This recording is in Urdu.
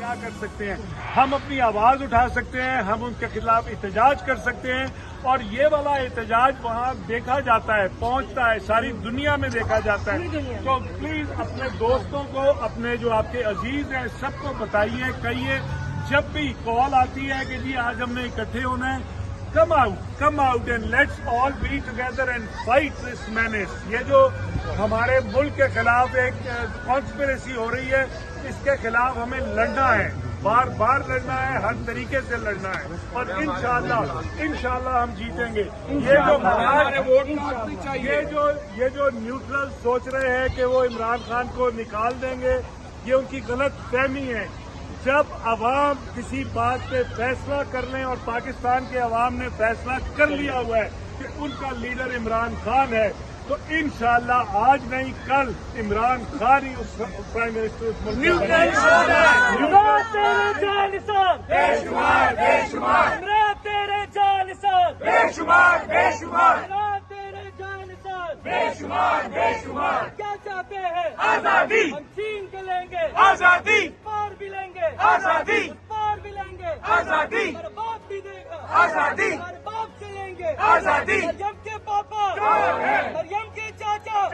کیا کر سکتے ہیں؟ ہم اپنی آواز اٹھا سکتے ہیں، ہم ان کے خلاف احتجاج کر سکتے ہیں، اور یہ والا احتجاج وہاں دیکھا جاتا ہے، پہنچتا ہے، ساری دنیا میں دیکھا جاتا ہے۔ تو پلیز اپنے دوستوں کو، اپنے جو آپ کے عزیز ہیں، سب کو بتائیے، کہیے، جب بھی کال آتی ہے کہ جی آج ہم نے اکٹھے ہونا ہے، come out and let's all be together and fight this menace۔ یہ جو ہمارے ملک کے خلاف ایک کانسپریسی ہو رہی ہے، اس کے خلاف ہمیں لڑنا ہے، بار بار لڑنا ہے، ہر طریقے سے لڑنا ہے، اور انشاءاللہ ہم جیتیں گے۔ یہ جو نیوٹرل سوچ رہے ہیں کہ وہ عمران خان کو نکال دیں گے، یہ ان کی غلط فہمی ہے۔ جب عوام کسی بات پہ فیصلہ کر لیں، اور پاکستان کے عوام نے فیصلہ کر لیا ہوا ہے کہ ان کا لیڈر عمران خان ہے، تو انشاءاللہ آج نہیں کل عمران خان ہی اس پرائم منسٹر اس ملک کا کیا چاہتے ہیں؟ آزادی۔ ہم چھین کے لیں گے آزادی، پار بھی لیں گے آزادی، پار بھی لیں گے آزادی، ہمارا باپ بھی دے گا آزادی، ہمارے باپ سے لیں گے آزادی، مریم کے پاپا، مریم کے چاچا،